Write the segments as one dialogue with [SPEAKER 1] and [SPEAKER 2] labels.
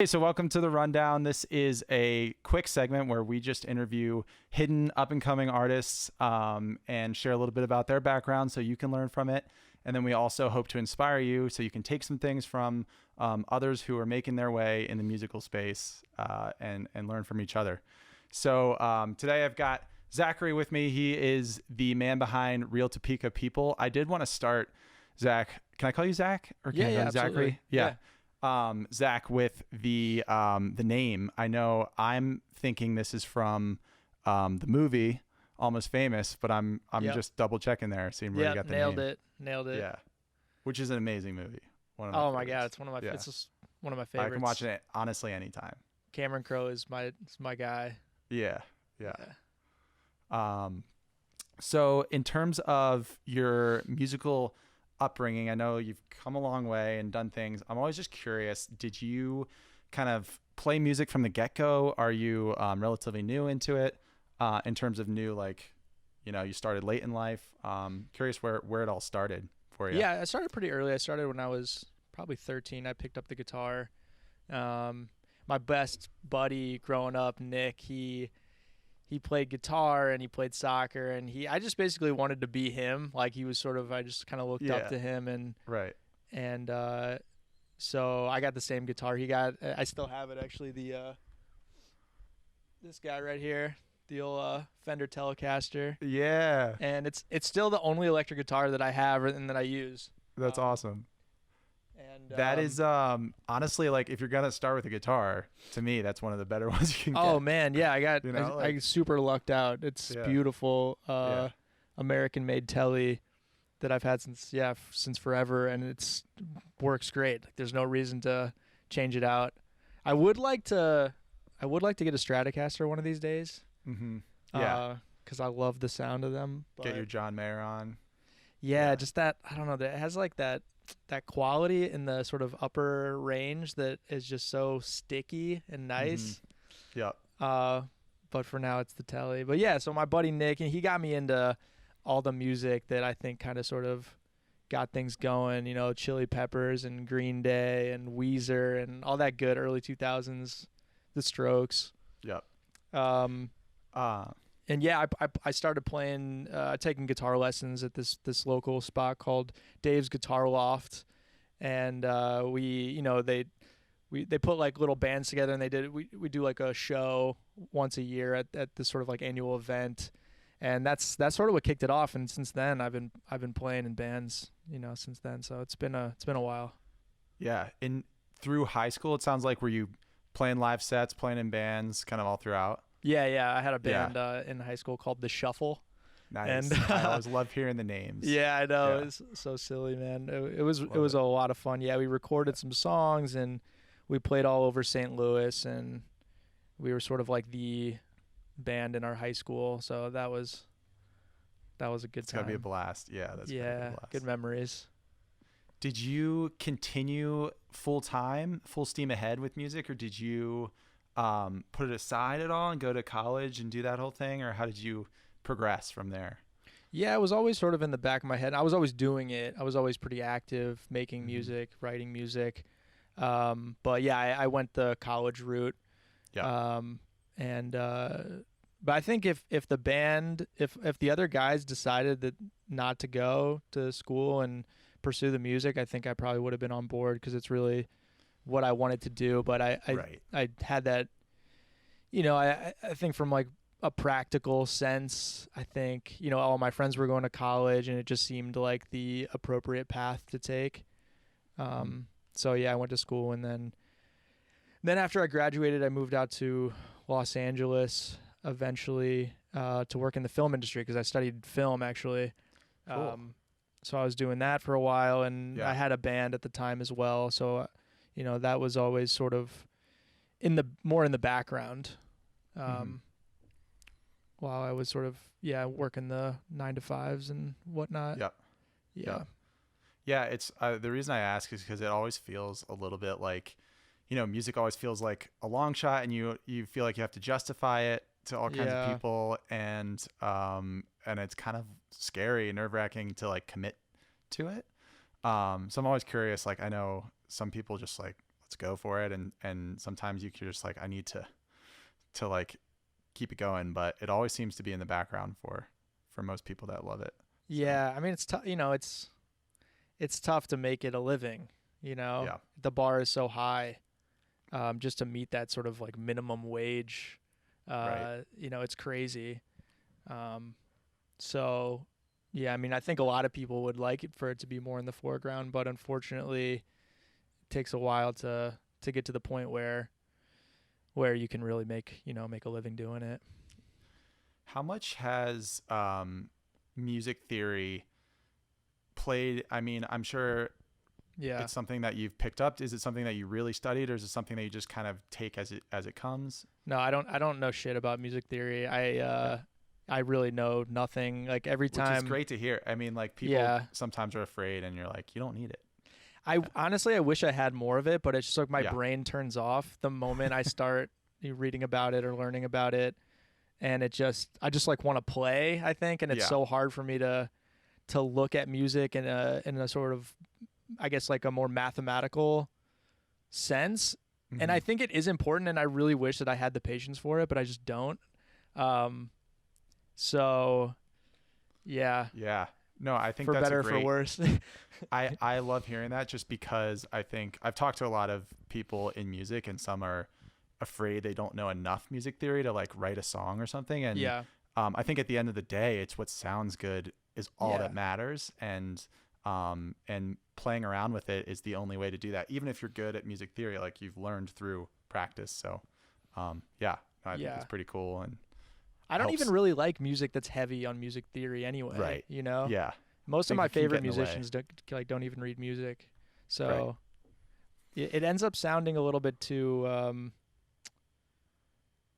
[SPEAKER 1] Hey, so welcome to the Rundown. This is a quick segment where we just interview hidden up-and-coming artists and share a little bit about their background so you can learn from it. And then we also hope to inspire you so you can take some things from others who are making their way in the musical space and learn from each other. So today I've got Zachary with me. He is the man behind Real Topeka People. I did want to start, Zach. Can I call you Zach? Or can I call you Zachary?
[SPEAKER 2] Absolutely.
[SPEAKER 1] Yeah. Zach, with the name, I know I'm thinking this is from the movie Almost Famous, but I'm just double checking there, seeing where you got the name.
[SPEAKER 2] Nailed it.
[SPEAKER 1] Yeah, which is an amazing movie.
[SPEAKER 2] Oh my god, it's one of my it's just one of my favorites.
[SPEAKER 1] I can watch it honestly anytime.
[SPEAKER 2] Cameron Crowe is my guy.
[SPEAKER 1] Yeah. So in terms of your musical upbringing, I know you've come a long way and done things. I'm always just curious, did you kind of play music from the get-go? Are you relatively new into it in terms of new, like, you started late in life? Curious where it all started for you.
[SPEAKER 2] Yeah, I started pretty early. I started when I was probably 13. I picked up the guitar. My best buddy growing up, Nick, he played guitar and he played soccer, and I just basically wanted to be him. Like, he was sort of, I just kind of looked up to him, and
[SPEAKER 1] right.
[SPEAKER 2] And so I got the same guitar he got. I still have it, actually. This guy right here, the old Fender Telecaster.
[SPEAKER 1] Yeah.
[SPEAKER 2] And it's still the only electric guitar that I have and that I use.
[SPEAKER 1] That's awesome.
[SPEAKER 2] And
[SPEAKER 1] that is honestly, like, if you're gonna start with a guitar, to me that's one of the better ones you can get.
[SPEAKER 2] Oh man, yeah, I super lucked out. It's beautiful American made Tele that I've had since forever, and it's works great. Like, there's no reason to change it out. I would like to get a Stratocaster one of these days.
[SPEAKER 1] Mm-hmm. Yeah,
[SPEAKER 2] because I love the sound of them.
[SPEAKER 1] Get your John Mayer on.
[SPEAKER 2] Yeah, just that, I don't know, that it has like that quality in the sort of upper range that is just so sticky and nice.
[SPEAKER 1] Mm-hmm. Yeah.
[SPEAKER 2] But for now it's the Tele. But yeah, so my buddy Nick, and he got me into all the music that I think kind of sort of got things going, Chili Peppers and Green Day and Weezer and all that good early 2000s, The Strokes.
[SPEAKER 1] Yep.
[SPEAKER 2] And yeah, I started playing, taking guitar lessons at this local spot called Dave's Guitar Loft, and they put like little bands together, and we do like a show once a year at this sort of like annual event, and that's sort of what kicked it off. And since then, I've been playing in bands, since then. So it's been a while.
[SPEAKER 1] Yeah, through high school, it sounds like, were you playing live sets, playing in bands, kind of all throughout?
[SPEAKER 2] Yeah. I had a band in high school called The Shuffle.
[SPEAKER 1] Nice.
[SPEAKER 2] And
[SPEAKER 1] I always love hearing the names.
[SPEAKER 2] Yeah, I know. Yeah. It was so silly, man. It was a lot of fun. Yeah, we recorded some songs, and we played all over St. Louis, and we were sort of like the band in our high school. So that was a good time.
[SPEAKER 1] It's gotta be a blast. Yeah, that's gotta be a blast.
[SPEAKER 2] Good memories.
[SPEAKER 1] Did you continue full steam ahead with music, or did you put it aside at all and go to college and do that whole thing, or how did you progress from there?
[SPEAKER 2] Yeah, it was always sort of in the back of my head. I was always doing it. I was always pretty active, making music, writing music. But yeah, I went the college route.
[SPEAKER 1] Yeah.
[SPEAKER 2] But I think if the other guys decided that not to go to school and pursue the music, I think I probably would have been on board, because it's really what I wanted to do. But I had that, I think from like a practical sense, I think, all my friends were going to college, and it just seemed like the appropriate path to take. So yeah, I went to school, and then after I graduated, I moved out to Los Angeles eventually to work in the film industry, because I studied film, actually.
[SPEAKER 1] Cool.
[SPEAKER 2] So I was doing that for a while, and I had a band at the time as well. So, that was always sort of more in the background, while I was sort of, working the 9-to-5s and whatnot.
[SPEAKER 1] Yep.
[SPEAKER 2] Yeah.
[SPEAKER 1] Yeah. It's the reason I ask is because it always feels a little bit like, music always feels like a long shot, and you feel like you have to justify it to all kinds of people, and it's kind of scary and nerve-wracking to like commit to it. So I'm always curious, like, I know some people just like, let's go for it. And sometimes you're just like, I need to like keep it going, but it always seems to be in the background for most people that love it.
[SPEAKER 2] Yeah, I mean, it's tough. It's tough to make it a living.
[SPEAKER 1] Yeah.
[SPEAKER 2] The bar is so high, just to meet that sort of like minimum wage.
[SPEAKER 1] Right.
[SPEAKER 2] It's crazy. So, yeah, I mean, I think a lot of people would like it for it to be more in the foreground, but unfortunately, it takes a while to get to the point where you can really make a living doing it.
[SPEAKER 1] How much has music theory played? I mean, I'm sure it's something that you've picked up. Is it something that you really studied, or is it something that you just kind of take as it comes?
[SPEAKER 2] No, I don't know shit about music theory. I really know nothing. Like every time,
[SPEAKER 1] which is great to hear. I mean, like people sometimes are afraid, and you're like, you don't need it.
[SPEAKER 2] Honestly, I wish I had more of it, but it's just like my brain turns off the moment I start reading about it or learning about it, and I just like want to play, I think, and it's so hard for me to look at music in a sort of, I guess, like a more mathematical sense. Mm-hmm. And I think it is important, and I really wish that I had the patience for it, but I just don't. So yeah.
[SPEAKER 1] Yeah. No, I think
[SPEAKER 2] for
[SPEAKER 1] that's
[SPEAKER 2] better or for worse.
[SPEAKER 1] I love hearing that, just because I think I've talked to a lot of people in music, and some are afraid they don't know enough music theory to like write a song or something. And I think at the end of the day, it's what sounds good is all that matters. And playing around with it is the only way to do that. Even if you're good at music theory, like you've learned through practice. So I think it's pretty cool. And
[SPEAKER 2] I don't even really like music that's heavy on music theory anyway.
[SPEAKER 1] Right.
[SPEAKER 2] Yeah. Most of my favorite musicians don't even read music. So it ends up sounding a little bit too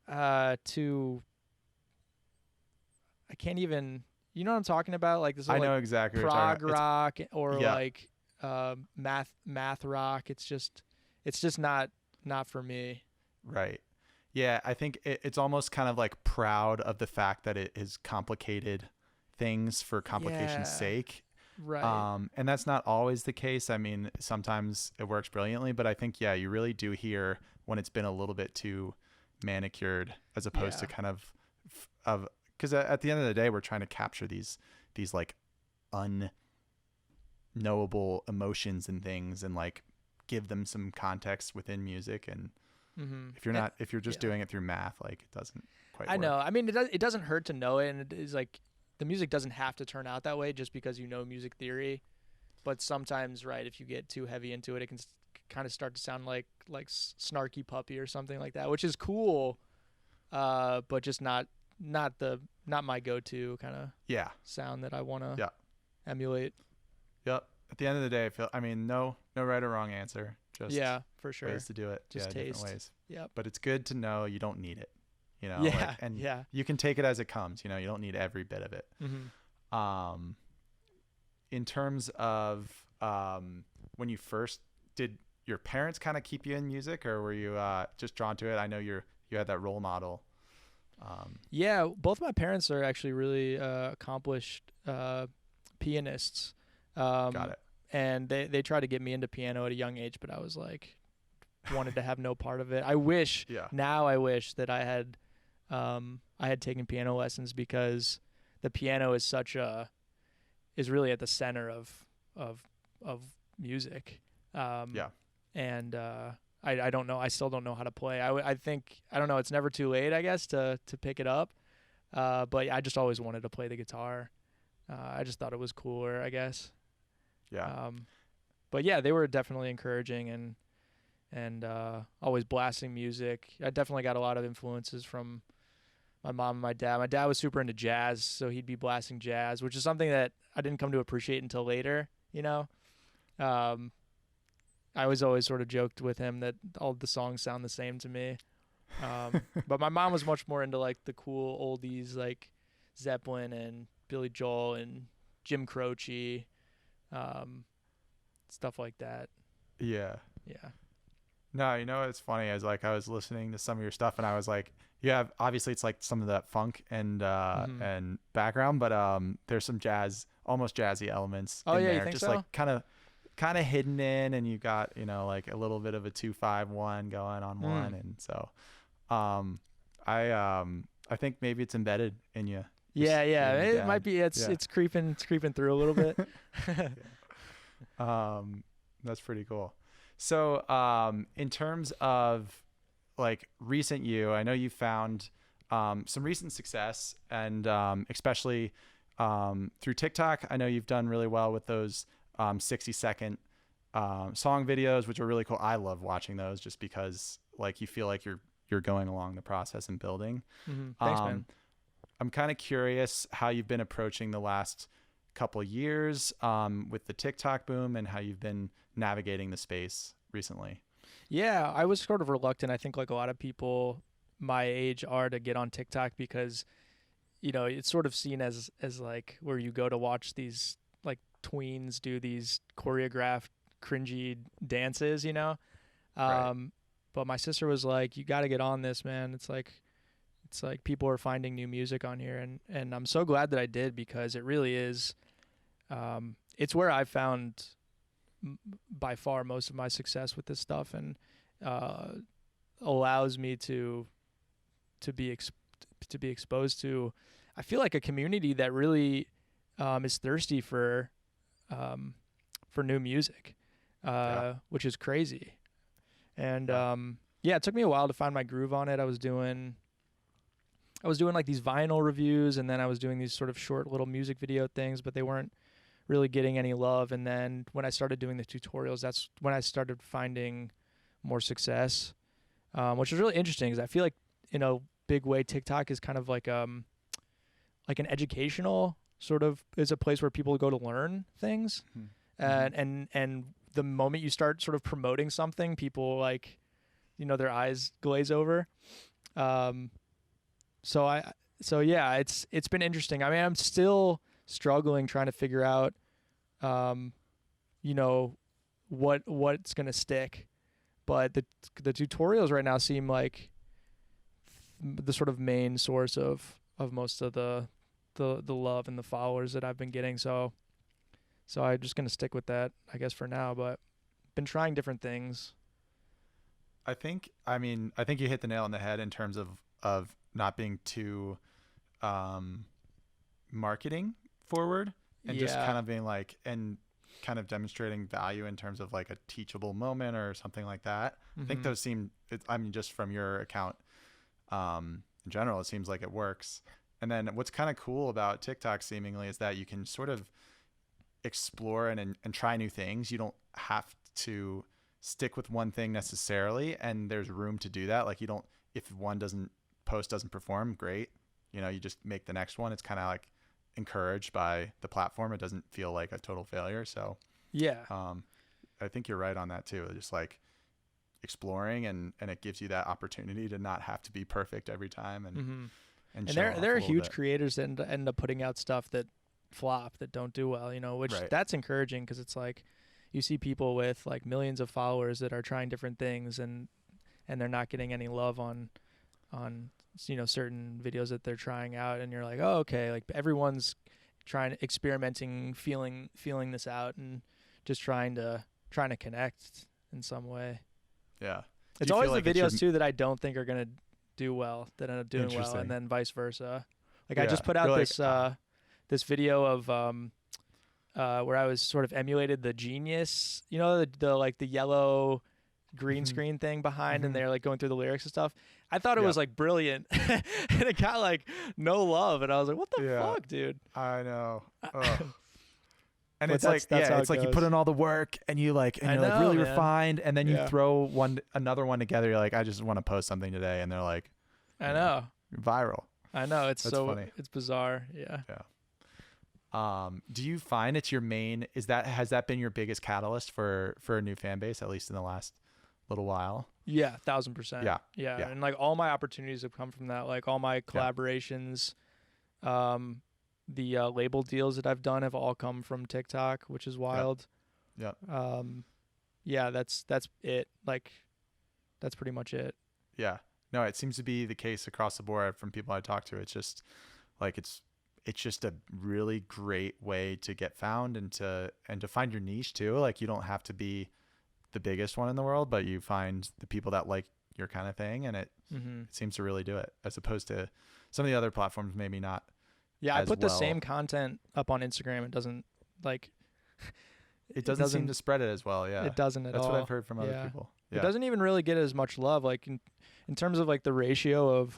[SPEAKER 2] I can't even, you know what I'm talking about? Like this
[SPEAKER 1] I know exactly
[SPEAKER 2] prog rock or like math rock. It's just not for me.
[SPEAKER 1] Right. Yeah, I think it's almost kind of like proud of the fact that it is complicated things for complication's sake.
[SPEAKER 2] Right.
[SPEAKER 1] And that's not always the case. I mean, sometimes it works brilliantly, but I think, you really do hear when it's been a little bit too manicured, as opposed to kind of because at the end of the day, we're trying to capture these like unknowable emotions and things, and like give them some context within music. And if you're just doing it through math, like it doesn't quite work.
[SPEAKER 2] I know. I mean, it doesn't hurt to know it, and it is like the music doesn't have to turn out that way just because you know music theory. But sometimes, right, if you get too heavy into it, it can kind of start to sound like Snarky Puppy or something like that, which is cool, but just not my go-to kind of sound that I want to emulate.
[SPEAKER 1] Yep. At the end of the day, I mean, no right or wrong answer. Just
[SPEAKER 2] for sure.
[SPEAKER 1] ways to do it.
[SPEAKER 2] Just taste.
[SPEAKER 1] Different ways.
[SPEAKER 2] Yep.
[SPEAKER 1] But it's good to know you don't need it.
[SPEAKER 2] And
[SPEAKER 1] you can take it as it comes. You don't need every bit of it.
[SPEAKER 2] Mm-hmm.
[SPEAKER 1] In terms of when you first did, your parents kind of keep you in music, or were you just drawn to it? I know you had that role model.
[SPEAKER 2] Both my parents are actually really accomplished pianists.
[SPEAKER 1] Got it.
[SPEAKER 2] And they tried to get me into piano at a young age, but I was like, wanted to have no part of it. I wish that I had taken piano lessons, because the piano is is really at the center of music. And I don't know. I still don't know how to play. I think, I don't know. It's never too late, I guess, to pick it up. But I just always wanted to play the guitar. I just thought it was cooler, I guess.
[SPEAKER 1] Yeah.
[SPEAKER 2] But yeah, they were definitely encouraging and always blasting music. I definitely got a lot of influences from my mom and my dad. My dad was super into jazz, so he'd be blasting jazz, which is something that I didn't come to appreciate until later, I was always sort of joked with him that all the songs sound the same to me. But my mom was much more into like the cool oldies, like Zeppelin and Billy Joel and Jim Croce, stuff like that.
[SPEAKER 1] Yeah.
[SPEAKER 2] Yeah.
[SPEAKER 1] No, it's funny. I was listening to some of your stuff, and I was like, obviously it's like some of that funk and background, but there's some jazz, almost jazzy elements in there.
[SPEAKER 2] You think
[SPEAKER 1] just
[SPEAKER 2] so?
[SPEAKER 1] like kind kind of hidden in, and you got, you know, like a little bit of a 2-5-1 going on one. And so, I think maybe it's embedded in you.
[SPEAKER 2] Yeah. It might be. It's creeping through a little bit.
[SPEAKER 1] That's pretty cool. So, in terms of like recent you, I know you found some recent success, and especially through TikTok. I know you've done really well with those 60-second song videos, which are really cool. I love watching those just because like you feel like you're going along the process and building.
[SPEAKER 2] Thanks, man.
[SPEAKER 1] I'm kind of curious how you've been approaching the last couple years with the TikTok boom and how you've been navigating the space recently.
[SPEAKER 2] Yeah, I was sort of reluctant. I think like a lot of people my age are to get on TikTok because, you know, it's sort of seen as like where you go to watch these like tweens do these choreographed cringy dances, you know?
[SPEAKER 1] Right.
[SPEAKER 2] But my sister was like, you got to get on this, man. It's like people are finding new music on here. And I'm so glad that I did, because it really is, it's where I found by far most of my success with this stuff, and allows me to be exposed to, I feel like, a community that really is thirsty for new music, which is crazy. And it took me a while to find my groove on it. I was doing like these vinyl reviews, and then I was doing these sort of short little music video things, but they weren't really getting any love. And then when I started doing the tutorials, that's when I started finding more success, which was really interesting, because I feel like in a big way TikTok is kind of like an educational sort of, is a place where people go to learn things. And the moment you start sort of promoting something, people like, you know, their eyes glaze over. So it's been interesting. I mean, I'm still struggling trying to figure out, you know, what's going to stick, but the tutorials right now seem like the sort of main source of most of the love and the followers that I've been getting. So I'm just going to stick with that, I guess, for now, but been trying different things.
[SPEAKER 1] I think you hit the nail on the head in terms of not being too marketing forward, and just kind of being like, and kind of demonstrating value in terms of like a teachable moment or something like that. I think those just from your account in general, it seems like it works. And then what's kind of cool about TikTok seemingly is that you can sort of explore and try new things. You don't have to stick with one thing necessarily, and there's room to do that. Like, you don't, if one doesn't perform, great, you know, you just make the next one. It's kind of like encouraged by the platform. It doesn't feel like a total failure. So I think you're right on that too. Just like exploring, and it gives you that opportunity to not have to be perfect every time. And
[SPEAKER 2] there are huge creators that end up putting out stuff that flop, that don't do well, you know, which that's encouraging, because it's like you see people with like millions of followers that are trying different things, and they're not getting any love on you know, certain videos that they're trying out, and you're like, oh, okay, like everyone's experimenting, feeling this out, and just trying to connect in some way.
[SPEAKER 1] Yeah.
[SPEAKER 2] It's always the videos too that I don't think are gonna do well that end up doing well, and then vice versa. Like I just put out this video of where I was sort of emulated the Genius, you know, the like the yellow green screen thing behind, and they're like going through the lyrics and stuff. I thought it was like brilliant, and it got like no love, and I was like, what the fuck, dude?
[SPEAKER 1] I know. And it's like, it's like you put in all the work, and you're like really refined, and then you throw another one together. You're like, I just want to post something today, and they're like,
[SPEAKER 2] I know,
[SPEAKER 1] viral.
[SPEAKER 2] I know. It's
[SPEAKER 1] That's
[SPEAKER 2] so
[SPEAKER 1] funny.
[SPEAKER 2] It's bizarre. Yeah.
[SPEAKER 1] Do you find it's your main? Has that been your biggest catalyst for a new fan base, at least in the last little while?
[SPEAKER 2] Yeah, 1,000%.
[SPEAKER 1] Yeah.
[SPEAKER 2] And like all my opportunities have come from that. Like all my collaborations, the label deals that I've done have all come from TikTok, which is wild. Yeah. That's it. Like, that's pretty much it. Yeah.
[SPEAKER 1] No, it seems to be the case across the board from people I talk to. It's just like, it's it's just a really great way to get found and to find your niche too. Like you don't have to be the biggest one in the world, but you find the people that like your kind of thing, and it seems to really do it, as opposed to some of the other platforms maybe not.
[SPEAKER 2] Yeah, I put the same content up on Instagram. It doesn't like
[SPEAKER 1] it doesn't seem to spread it as well. Yeah,
[SPEAKER 2] it doesn't at all.
[SPEAKER 1] That's what I've heard from other people. Yeah.
[SPEAKER 2] It doesn't even really get as much love, like in terms of like the ratio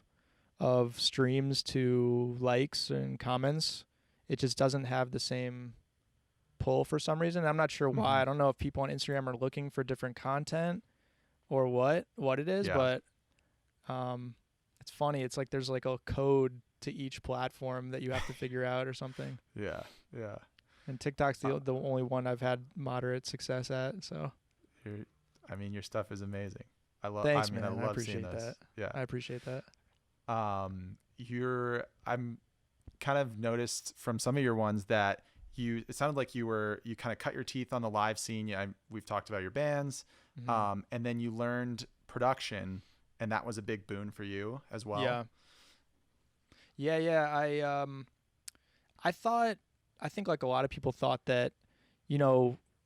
[SPEAKER 2] of streams to likes and comments. It just doesn't have the same pull for some reason. I'm not sure why. I don't know if people on Instagram are looking for different content or what it is, but it's funny. It's like there's like a code to each platform that you have to figure out or something.
[SPEAKER 1] Yeah.
[SPEAKER 2] And TikTok's the only one I've had moderate success at. So,
[SPEAKER 1] your stuff is amazing.
[SPEAKER 2] Thanks, man.
[SPEAKER 1] I love
[SPEAKER 2] appreciate
[SPEAKER 1] seeing those.
[SPEAKER 2] that.
[SPEAKER 1] Yeah,
[SPEAKER 2] I appreciate that.
[SPEAKER 1] I'm kind of noticed from some of your ones that it sounded like you kind of cut your teeth on the live scene. We've talked about your bands, and then you learned production, and that was a big boon for you as well.
[SPEAKER 2] Yeah. I think like a lot of people thought that,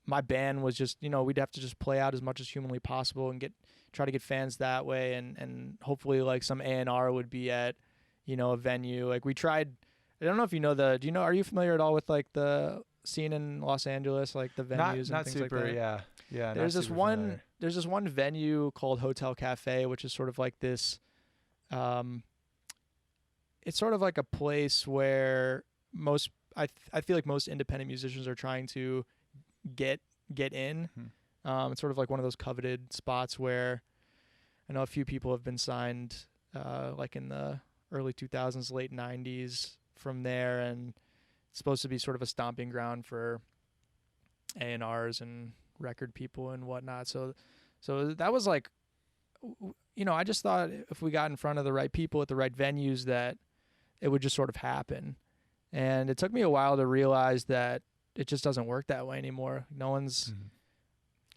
[SPEAKER 2] my band was just, we'd have to just play out as much as humanly possible and try to get fans that way. And hopefully like some A&R would be at, a venue. Like we tried, I don't know if are you familiar at all with like the scene in Los Angeles, like the venues and things
[SPEAKER 1] super,
[SPEAKER 2] like that?
[SPEAKER 1] Yeah.
[SPEAKER 2] There's this one venue called Hotel Cafe, which is sort of like this, it's sort of like a place where I feel like most independent musicians are trying to get in. It's sort of like one of those coveted spots where I know a few people have been signed like in the early 2000s, late 90s from there, and it's supposed to be sort of a stomping ground for A&Rs and record people and whatnot. So that was like, I just thought if we got in front of the right people at the right venues that it would just sort of happen. And it took me a while to realize that it just doesn't work that way anymore. No one's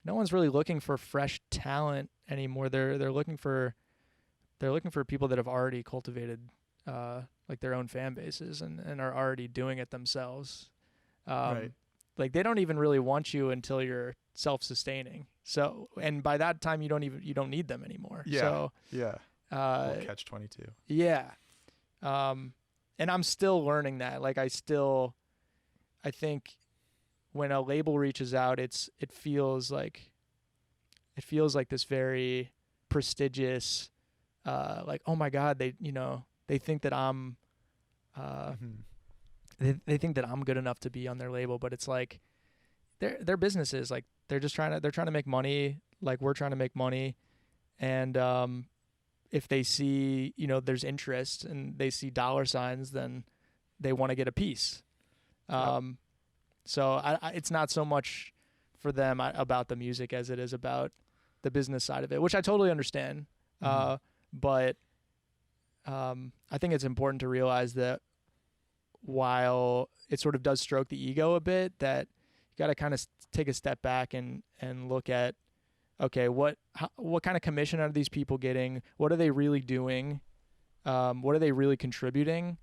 [SPEAKER 2] really looking for fresh talent anymore. They're looking for people that have already cultivated like their own fan bases and are already doing it themselves.
[SPEAKER 1] Right.
[SPEAKER 2] Like they don't even really want you until you're self-sustaining. So, and by that time you don't need them anymore.
[SPEAKER 1] Yeah.
[SPEAKER 2] So,
[SPEAKER 1] yeah. Catch-22.
[SPEAKER 2] Yeah. And I'm still learning that. Like I think when a label reaches out, it feels like this very prestigious, like, oh my God, they think that I'm, they think that I'm good enough to be on their label, but it's like their businesses, like they're trying to make money, like we're trying to make money. And, if they see, there's interest and they see dollar signs, then they want to get a piece. So it's not so much for them about the music as it is about the business side of it, which I totally understand. But I think it's important to realize that while it sort of does stroke the ego a bit, that you got to kind of take a step back and look at, okay, what kind of commission are these people getting? What are they really doing? What are they really contributing?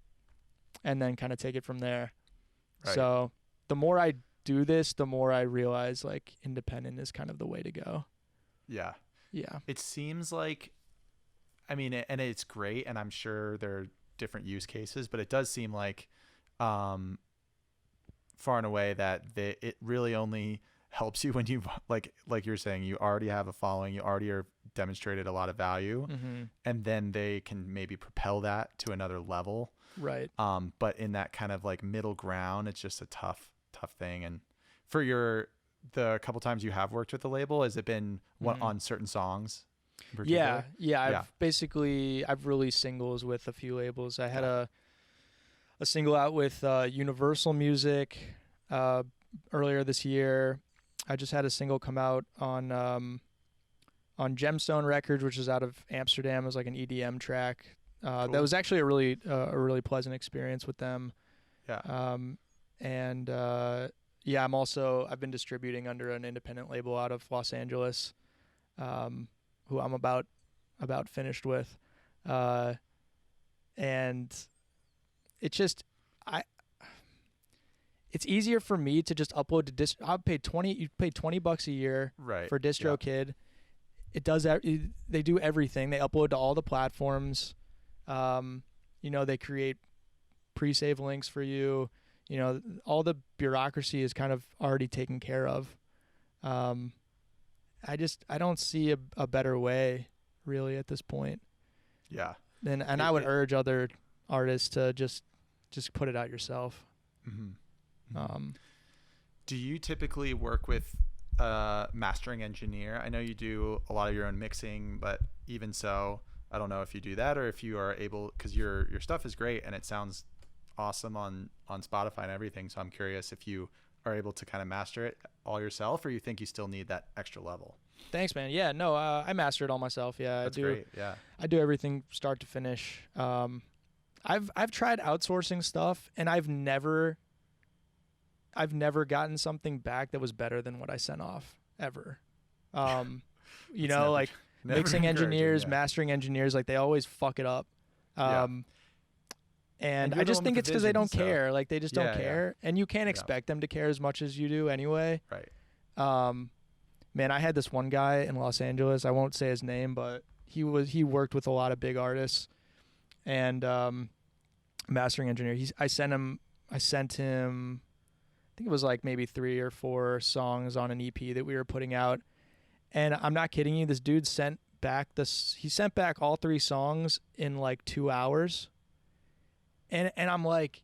[SPEAKER 2] And then kind of take it from there. Right. So the more I do this, the more I realize like independent is kind of the way to go.
[SPEAKER 1] Yeah.
[SPEAKER 2] Yeah.
[SPEAKER 1] It seems like, and it's great, and I'm sure there are different use cases, but it does seem like far and away that it really only helps you when you like you're saying, you already have a following, you already are demonstrated a lot of value, and then they can maybe propel that to another level.
[SPEAKER 2] Right.
[SPEAKER 1] But in that kind of like middle ground, it's just a tough thing. And for the couple times you have worked with the label, has it been on certain songs in particular?
[SPEAKER 2] Yeah. I've released singles with a few labels. I had a single out with Universal Music earlier this year. I just had a single come out on Gemstone Records, which is out of Amsterdam. It was like an EDM track. Cool. That was actually a really pleasant experience with them.
[SPEAKER 1] Yeah.
[SPEAKER 2] I've been distributing under an independent label out of Los Angeles, who I'm about finished with. And it just, it's easier for me to just upload to I'll pay you pay $20 a year
[SPEAKER 1] Right.
[SPEAKER 2] for DistroKid. It does they do everything. They upload to all the platforms. They create pre-save links for you. All the bureaucracy is kind of already taken care of. I don't see a better way really at this point.
[SPEAKER 1] Yeah.
[SPEAKER 2] And I would urge other artists to just put it out yourself.
[SPEAKER 1] Mm-hmm. Do you typically work with a mastering engineer? I know you do a lot of your own mixing, but even so, I don't know if you do that or if you are able, because your stuff is great and it sounds awesome on Spotify and everything. So I'm curious if you are able to kind of master it all yourself, or you think you still need that extra level.
[SPEAKER 2] Thanks, man. Yeah, no, I master it all myself. Yeah,
[SPEAKER 1] That's great. Yeah,
[SPEAKER 2] I do everything start to finish. I've tried outsourcing stuff, and I've never gotten something back that was better than what I sent off ever. Like mixing engineers, mastering engineers, like they always fuck it up. And I just think it's because they don't care. Like they just don't care, and you can't expect them to care as much as you do anyway.
[SPEAKER 1] Right.
[SPEAKER 2] Man, I had this one guy in Los Angeles. I won't say his name, but he worked with a lot of big artists, and mastering engineer. I sent him. I think it was like maybe 3 or 4 songs on an EP that we were putting out, and I'm not kidding you. This dude sent back all 3 songs in like 2 hours, and I'm like,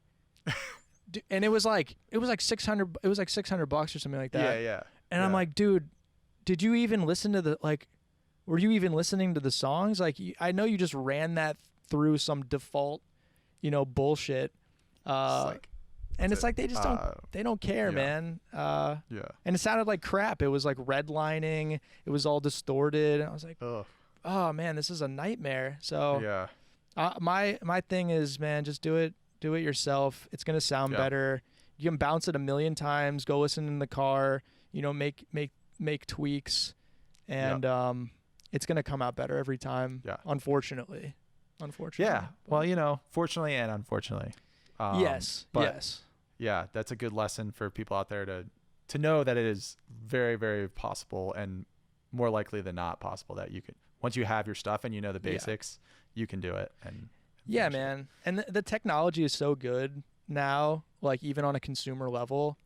[SPEAKER 2] and it was like $600 or something like that.
[SPEAKER 1] Yeah.
[SPEAKER 2] And I'm like, dude, did you even listen to were you even listening to the songs? Like, I know you just ran that through some default, bullshit. And it's like they just don't care, man. And it sounded like crap. It was like redlining. It was all distorted. I was like, oh man, this is a nightmare. So my thing is, man, just do it yourself. It's gonna sound better. You can bounce it a million times. Go listen in the car. Make tweaks, and it's gonna come out better every time. Yeah. Unfortunately.
[SPEAKER 1] Yeah. Well, fortunately and unfortunately.
[SPEAKER 2] Yes.
[SPEAKER 1] Yeah, that's a good lesson for people out there to know that it is very, very possible, and more likely than not possible, that you can, once you have your stuff and you know the basics, you can do it. And
[SPEAKER 2] yeah, man. And the technology is so good now, like even on a consumer level,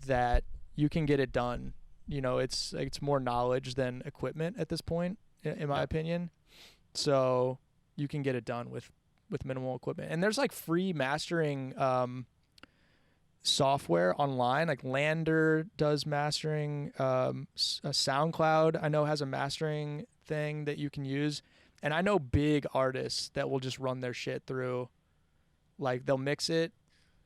[SPEAKER 2] that you can get it done. It's more knowledge than equipment at this point, in my opinion. So you can get it done with minimal equipment. And there's like free mastering software online. Like Lander does mastering. SoundCloud, I know, has a mastering thing that you can use. And I know big artists that will just run their shit through, like they'll mix it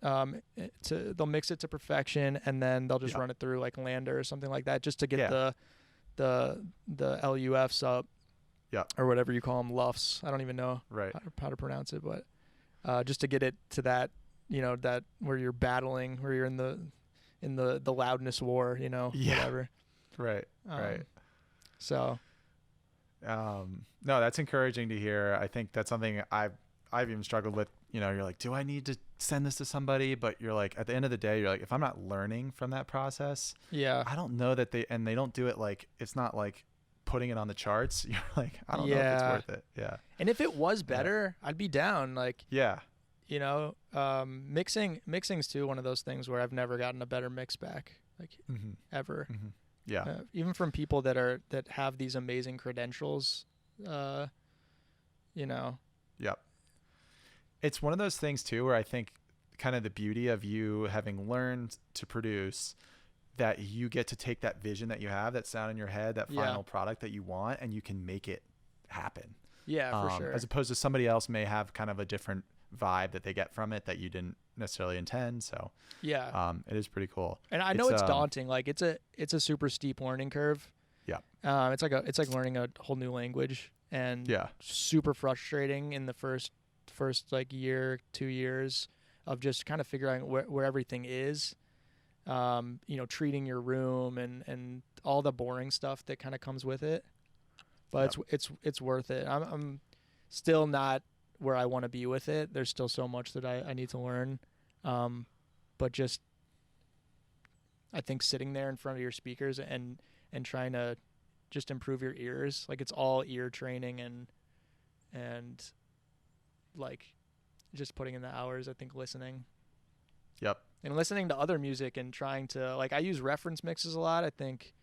[SPEAKER 2] to perfection, and then they'll just run it through like Lander or something like that, just to get the LUFs up. Yeah. Or whatever you call them, LUFs. I don't even know how to pronounce it, but just to get it to that, that where you're battling, where you're in the loudness war, whatever.
[SPEAKER 1] Right.
[SPEAKER 2] So.
[SPEAKER 1] No, that's encouraging to hear. I think that's something I've even struggled with. You're like, do I need to send this to somebody? But you're like, at the end of the day, you're like, if I'm not learning from that process, I don't know that they don't do it like, it's not like putting it on the charts. You're like, I don't know if it's worth it. Yeah.
[SPEAKER 2] And if it was better, I'd be down. Like, mixing's too one of those things where I've never gotten a better mix back, like ever.
[SPEAKER 1] Mm-hmm. Yeah.
[SPEAKER 2] Even from people that have these amazing credentials,
[SPEAKER 1] Yep. It's one of those things too, where I think kind of the beauty of you having learned to produce, that you get to take that vision that you have, that sound in your head, that final product that you want, and you can make it happen.
[SPEAKER 2] Yeah, for sure.
[SPEAKER 1] As opposed to somebody else may have kind of a different vibe that they get from it that you didn't necessarily intend. So it is pretty cool.
[SPEAKER 2] And I know it's daunting. Like it's a super steep learning curve.
[SPEAKER 1] Yeah.
[SPEAKER 2] It's like learning a whole new language, and super frustrating in the first like year, 2 years of just kind of figuring out where everything is. Treating your room and all the boring stuff that kind of comes with it. But it's worth it. I'm still not where I want to be with it. There's still so much that I need to learn. But just I think sitting there in front of your speakers and trying to just improve your ears, like it's all ear training and like just putting in the hours. I think listening.
[SPEAKER 1] Yep.
[SPEAKER 2] And listening to other music and trying to, like, I use reference mixes a lot. I think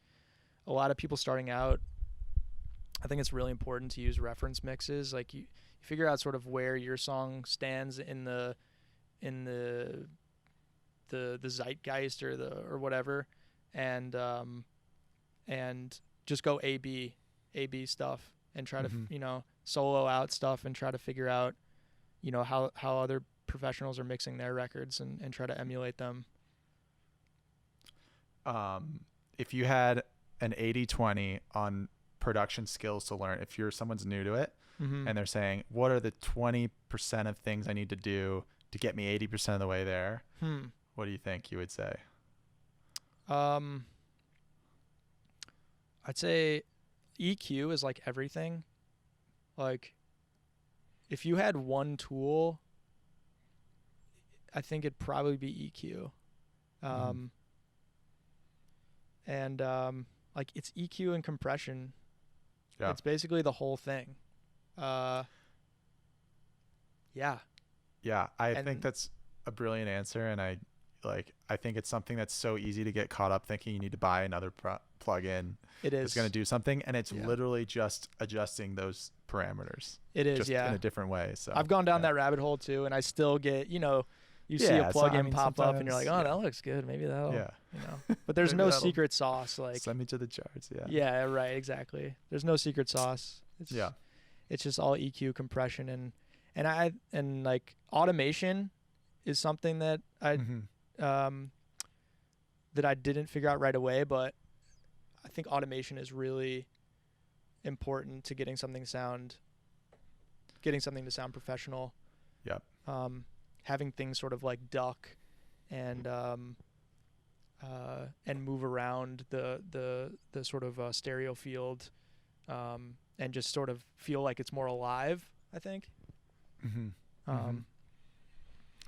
[SPEAKER 2] a lot of people starting out, I think it's really important to use reference mixes. Like you figure out sort of where your song stands in the zeitgeist or whatever, and just go A/B stuff and try to solo out stuff and try to figure out how other professionals are mixing their records and try to emulate them.
[SPEAKER 1] If you had an 80-20 on production skills to learn, if someone's new to it and they're saying, what are the 20% of things I need to do to get me 80% of the way there? What do you think you would say?
[SPEAKER 2] I'd say EQ is like everything. Like if you had one tool, I think it'd probably be EQ. Like it's EQ and compression.
[SPEAKER 1] Yeah.
[SPEAKER 2] It's basically the whole thing. Yeah.
[SPEAKER 1] I think that's a brilliant answer. And I think it's something that's so easy to get caught up thinking you need to buy another plug-in.
[SPEAKER 2] It is.
[SPEAKER 1] It's going to do something. And it's literally just adjusting those parameters.
[SPEAKER 2] It is,
[SPEAKER 1] just in a different way. So
[SPEAKER 2] I've gone down that rabbit hole too. And I still get, you see a plug-in pop up and you're like, oh, that looks good. Maybe that'll, but there's no secret sauce. Like
[SPEAKER 1] send me to the charts. Yeah.
[SPEAKER 2] Yeah, right. Exactly. There's no secret sauce. It's just all EQ, compression, and like automation is something that that I didn't figure out right away, but I think automation is really important to getting something to sound professional.
[SPEAKER 1] Yep.
[SPEAKER 2] Having things sort of like duck and move around the sort of stereo field, and just sort of feel like it's more alive, I think.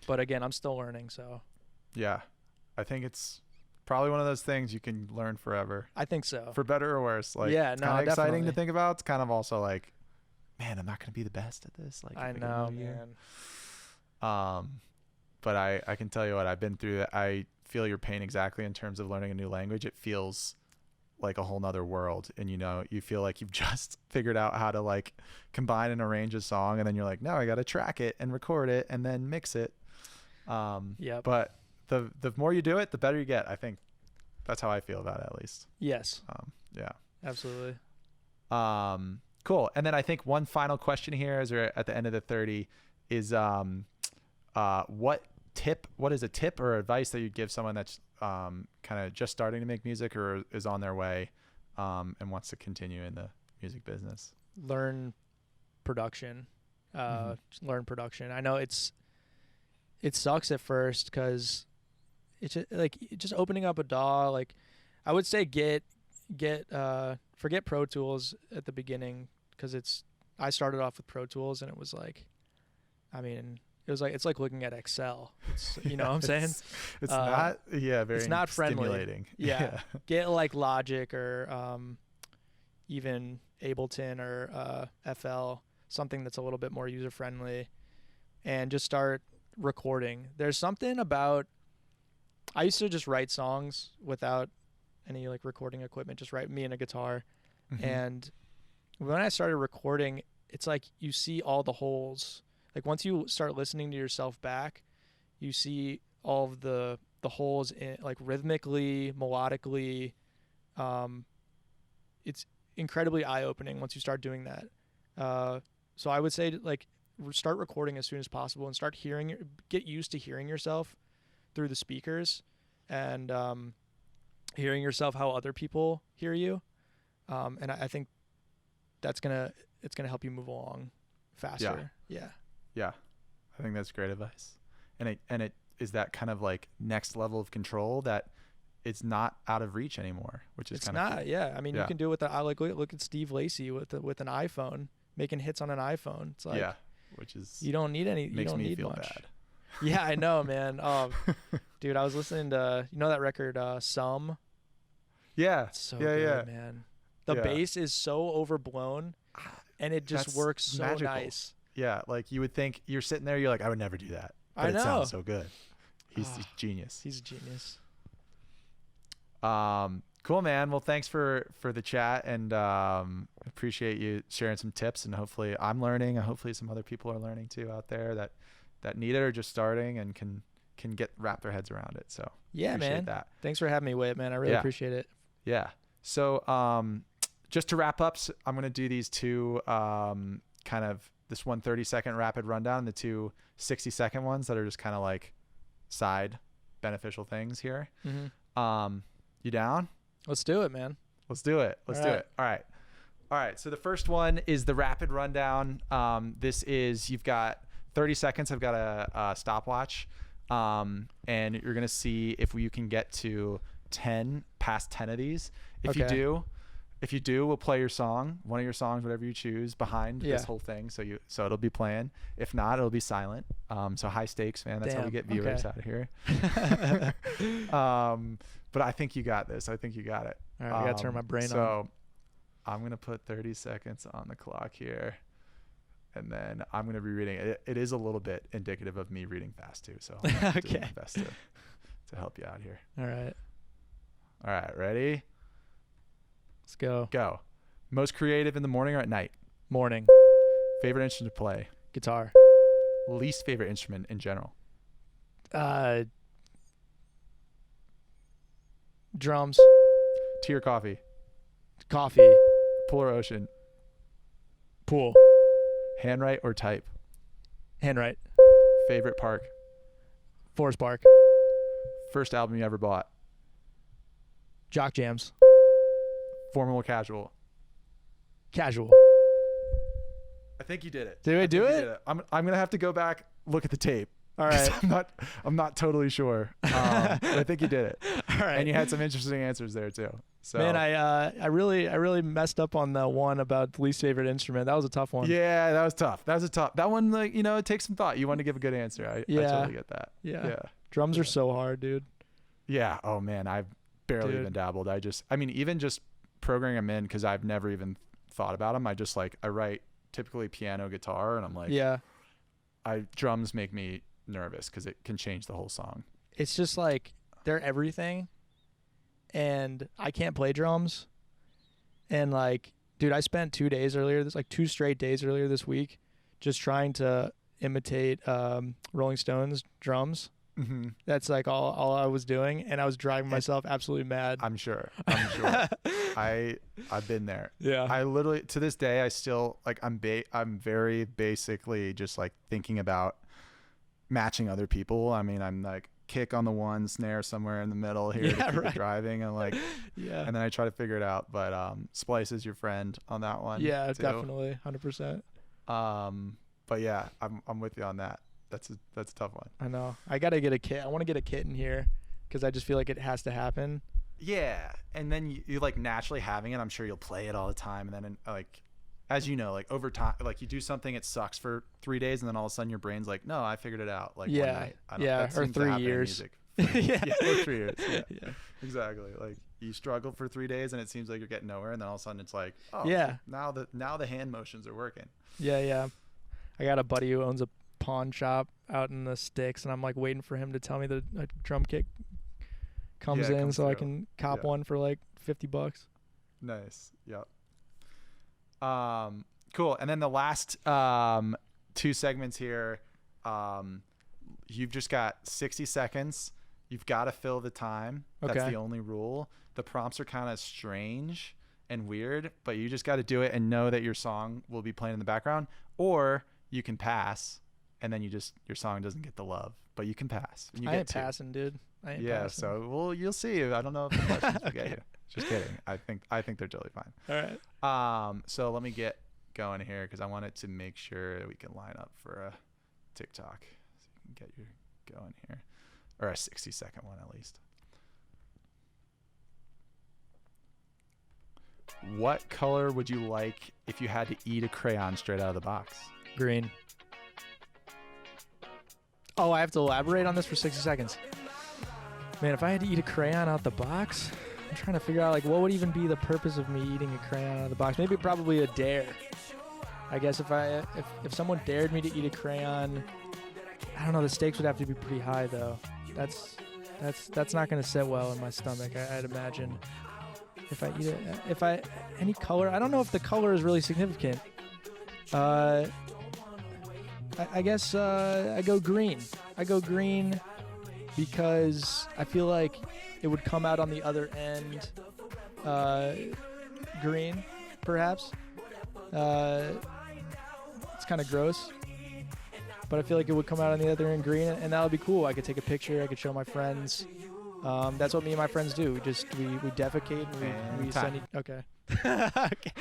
[SPEAKER 2] But again, I'm still learning, so. Yeah.
[SPEAKER 1] I think it's probably one of those things you can learn forever.
[SPEAKER 2] I think so.
[SPEAKER 1] For better or worse. Like, it's kind of exciting to think about. It's kind of also like, man, I'm not going to be the best at this. Like,
[SPEAKER 2] I know, man.
[SPEAKER 1] But I can tell you what, I've been through that. I feel your pain exactly in terms of learning a new language. It feels like a whole nother world. And, you feel like you've just figured out how to like combine and arrange a song. And then you're like, no, I got to track it and record it and then mix it. But the more you do it, the better you get. I think that's how I feel about it, at least.
[SPEAKER 2] Yes.
[SPEAKER 1] Yeah.
[SPEAKER 2] Absolutely.
[SPEAKER 1] Cool. And then I think one final question here as we're at the end of the 30 is, what is a tip or advice that you'd give someone that's kind of just starting to make music or is on their way and wants to continue in the music business?
[SPEAKER 2] Learn production. Learn production. I know it sucks at first because it's just opening up a DAW. Like I would say forget Pro Tools at the beginning because I started off with Pro Tools and it was like, it's like looking at Excel. You know what I'm saying?
[SPEAKER 1] It's not, very
[SPEAKER 2] it's not friendly.
[SPEAKER 1] Stimulating.
[SPEAKER 2] Yeah. Get like Logic or even Ableton or FL, something that's a little bit more user friendly, and just start recording. There's something about, I used to just write songs without any like recording equipment, just write me and a guitar. And when I started recording, it's like you see all the holes. Like once you start listening to yourself back, you see all of the holes in, like rhythmically, melodically. It's incredibly eye-opening once you start doing that. So I would say like start recording as soon as possible and get used to hearing yourself through the speakers and hearing yourself how other people hear you. And I think it's gonna help you move along faster. Yeah.
[SPEAKER 1] I think that's great advice. And it is that kind of like next level of control that it's not out of reach anymore, which is kind of cool.
[SPEAKER 2] Yeah. I mean, you can do it with look at Steve Lacy with an iPhone, making hits on an iPhone. It's like,
[SPEAKER 1] which is,
[SPEAKER 2] you don't need any,
[SPEAKER 1] makes
[SPEAKER 2] you don't
[SPEAKER 1] me
[SPEAKER 2] need
[SPEAKER 1] feel
[SPEAKER 2] much.
[SPEAKER 1] bad.
[SPEAKER 2] Yeah, I know, man. Dude, I was listening to, you know that record, Some?
[SPEAKER 1] Yeah.
[SPEAKER 2] It's so
[SPEAKER 1] Yeah.
[SPEAKER 2] good,
[SPEAKER 1] Yeah.
[SPEAKER 2] man. The
[SPEAKER 1] Yeah.
[SPEAKER 2] bass is so overblown, and it just
[SPEAKER 1] That's
[SPEAKER 2] works so
[SPEAKER 1] magical.
[SPEAKER 2] nice.
[SPEAKER 1] Yeah. Like you would think you're sitting there, you're like, I would never do that. But
[SPEAKER 2] I
[SPEAKER 1] it sounds
[SPEAKER 2] know.
[SPEAKER 1] so good. He's genius.
[SPEAKER 2] He's a genius.
[SPEAKER 1] Cool, man. Well, thanks for the chat, and appreciate you sharing some tips, and hopefully I'm learning, and hopefully some other people are learning too out there that need it or just starting and can wrap their heads around it. So
[SPEAKER 2] Yeah, man.
[SPEAKER 1] that.
[SPEAKER 2] Thanks for having me, Wyatt, man. I really appreciate it.
[SPEAKER 1] Yeah. So just to wrap up, I'm going to do these two kind of this 1 30-second rapid rundown and the 2 60-second ones that are just kind of like side beneficial things here.
[SPEAKER 2] Mm-hmm.
[SPEAKER 1] You down?
[SPEAKER 2] Let's do it, man.
[SPEAKER 1] Let's do it. Let's do it. All right. So the first one is the rapid rundown. This is, you've got 30 seconds. I've got a stopwatch. And you're going to see if you can get to past 10 of these. If you do, we'll play your song, one of your songs, whatever you choose, behind this whole thing. So it'll be playing. If not, it'll be silent. So high stakes, man. That's how we get viewers out of here. But I think you got this. I think you got it.
[SPEAKER 2] All right, I got to turn my brain on.
[SPEAKER 1] So I'm going to put 30 seconds on the clock here. And then I'm going to be reading it. It is a little bit indicative of me reading fast too. So I'm doing my best to help you out here.
[SPEAKER 2] All right.
[SPEAKER 1] Ready?
[SPEAKER 2] Let's go.
[SPEAKER 1] Go. Most creative in the morning or at night?
[SPEAKER 2] Morning.
[SPEAKER 1] Favorite instrument to play?
[SPEAKER 2] Guitar.
[SPEAKER 1] Least favorite instrument in general?
[SPEAKER 2] Drums.
[SPEAKER 1] Tea or coffee?
[SPEAKER 2] Coffee.
[SPEAKER 1] Pool or ocean?
[SPEAKER 2] Pool.
[SPEAKER 1] Handwrite or type?
[SPEAKER 2] Handwrite.
[SPEAKER 1] Favorite park?
[SPEAKER 2] Forest Park.
[SPEAKER 1] First album you ever bought?
[SPEAKER 2] Jock Jams.
[SPEAKER 1] Formal or casual?
[SPEAKER 2] Casual.
[SPEAKER 1] I think you did it.
[SPEAKER 2] Did I do it?
[SPEAKER 1] I'm gonna have to go back, look at the tape.
[SPEAKER 2] All right.
[SPEAKER 1] I'm not totally sure. But I think you did it.
[SPEAKER 2] All right.
[SPEAKER 1] And you had some interesting answers there too. So
[SPEAKER 2] man, I really messed up on the one about the least favorite instrument. That was a tough one.
[SPEAKER 1] Yeah, that was tough. That one, like, it takes some thought. You want to give a good answer. I totally get that.
[SPEAKER 2] Yeah. Drums are so hard, dude.
[SPEAKER 1] Yeah. Oh man, I've barely even dabbled. Even just programming them in, because I've never even thought about them. I write typically piano, guitar, and I'm like, drums make me nervous because it can change the whole song.
[SPEAKER 2] It's just like they're everything, and I can't play drums. And like, dude, I spent 2 straight days earlier this week just trying to imitate Rolling Stones drums.
[SPEAKER 1] Mm-hmm.
[SPEAKER 2] That's like all I was doing, and I was driving myself absolutely mad.
[SPEAKER 1] I'm sure. I've been there.
[SPEAKER 2] Yeah.
[SPEAKER 1] I literally, to this day, I still like, I'm very basically just like thinking about matching other people. I mean, I'm like kick on the one, snare somewhere in the middle here to keep it driving, and like, and then I try to figure it out. But Splice is your friend on that one.
[SPEAKER 2] Yeah,
[SPEAKER 1] too.
[SPEAKER 2] Definitely, 100%.
[SPEAKER 1] But yeah, I'm with you on that. That's a tough one.
[SPEAKER 2] I know. I gotta get a kit. I want to get a kit in here because I just feel like it has to happen.
[SPEAKER 1] Yeah, and then you like naturally having it, I'm sure you'll play it all the time, and then like, as you know, like over time, like you do something, it sucks for 3 days, and then all of a sudden your brain's like, no, I figured it out. Like, one night.
[SPEAKER 2] Or 3 years.
[SPEAKER 1] Or 3 years. Yeah, exactly. Like you struggle for 3 days, and it seems like you're getting nowhere, and then all of a sudden it's like, oh, now the hand motions are working.
[SPEAKER 2] Yeah. I got a buddy who owns a pawn shop out in the sticks, and I'm like waiting for him to tell me the drum kit comes in so I can cop one for like $50.
[SPEAKER 1] Nice. Yep. Cool. And then the last 2 segments here, you've just got 60 seconds. You've got to fill the time. That's the only rule. The prompts are kind of strange and weird, but you just got to do it and know that your song will be playing in the background, or you can pass, and then your song doesn't get the love, but you can pass.
[SPEAKER 2] I ain't passing, dude. I ain't passing.
[SPEAKER 1] So you'll see. I don't know if the questions will get you. Just kidding. I think they're totally fine.
[SPEAKER 2] All right.
[SPEAKER 1] So let me get going here because I wanted to make sure that we can line up for a TikTok, so you can get your going here, or a 60-second one at least. What color would you like if you had to eat a crayon straight out of the box?
[SPEAKER 2] Green. Oh, I have to elaborate on this for 60 seconds. Man, if I had to eat a crayon out the box, I'm trying to figure out like what would even be the purpose of me eating a crayon out of the box. Maybe probably a dare. I guess if someone dared me to eat a crayon, I don't know. The stakes would have to be pretty high though. That's not going to sit well in my stomach. I'd imagine. If I eat it, any color, I don't know if the color is really significant. I guess I go green. I go green because I feel like it would come out on the other end green, perhaps. It's kind of gross, but I feel like it would come out on the other end green, and that would be cool. I could take a picture. I could show my friends. That's what me and my friends do. We defecate and we send. Okay. Okay.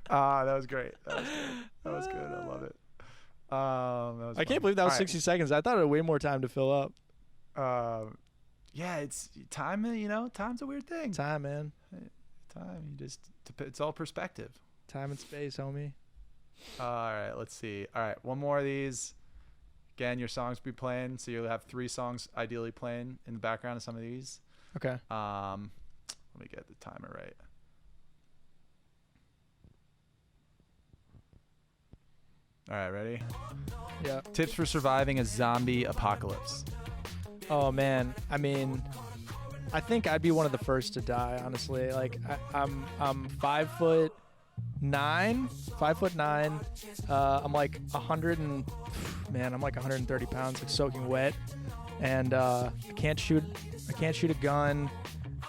[SPEAKER 1] That was great. That was good. I love it.
[SPEAKER 2] I can't believe that was 60 seconds. I thought it had way more time to fill up.
[SPEAKER 1] Yeah, it's time. Time's a weird thing.
[SPEAKER 2] Time, man.
[SPEAKER 1] Time. It's all perspective.
[SPEAKER 2] Time and space, homie.
[SPEAKER 1] All right. Let's see. All right. One more of these. Again, your songs will be playing, so you'll have 3 songs ideally playing in the background of some of these.
[SPEAKER 2] Okay.
[SPEAKER 1] Let me get the timer right. All right, ready?
[SPEAKER 2] Yeah.
[SPEAKER 1] Tips for surviving a zombie apocalypse.
[SPEAKER 2] Oh man, I mean, I think I'd be one of the first to die. Honestly, like I'm 5'9", 5'9". I'm like 130 pounds, like soaking wet, and I can't shoot a gun.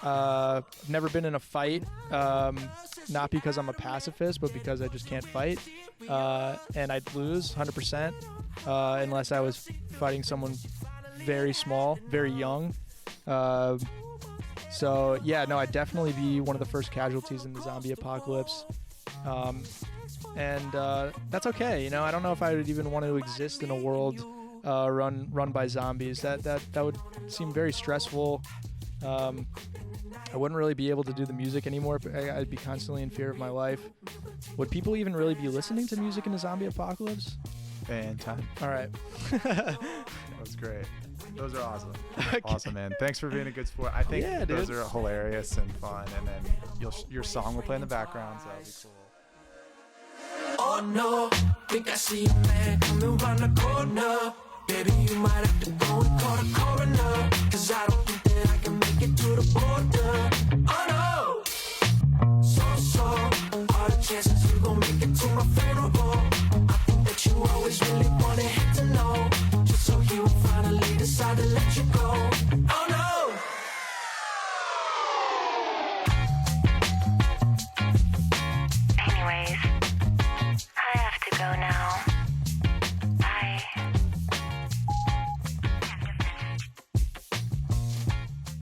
[SPEAKER 2] I've never been in a fight, not because I'm a pacifist, but because I just can't fight, and I'd lose 100% unless I was fighting someone very small, very young. So yeah, no, I'd definitely be one of the first casualties in the zombie apocalypse. And that's okay. I don't know if I would even want to exist in a world run by zombies. That would seem very stressful. I wouldn't really be able to do the music anymore. I'd be constantly in fear of my life. Would people even really be listening to music in a zombie apocalypse?
[SPEAKER 1] And time.
[SPEAKER 2] All right.
[SPEAKER 1] That was great. Those are awesome.
[SPEAKER 2] Okay.
[SPEAKER 1] Awesome, man. Thanks for being a good sport. I think those are hilarious and fun. And then your song will play in the background, so that'll be cool.
[SPEAKER 3] Oh no, think I see a man coming round the corner. Baby, you might have to go and call the coroner, 'cause I don't think that I can make it to the border. Oh no, so all the chances you gon' make it to my funeral. I think that you always really wanted him to know, just so he would finally decide to let you go. Oh no.
[SPEAKER 4] Anyways, I have to go now.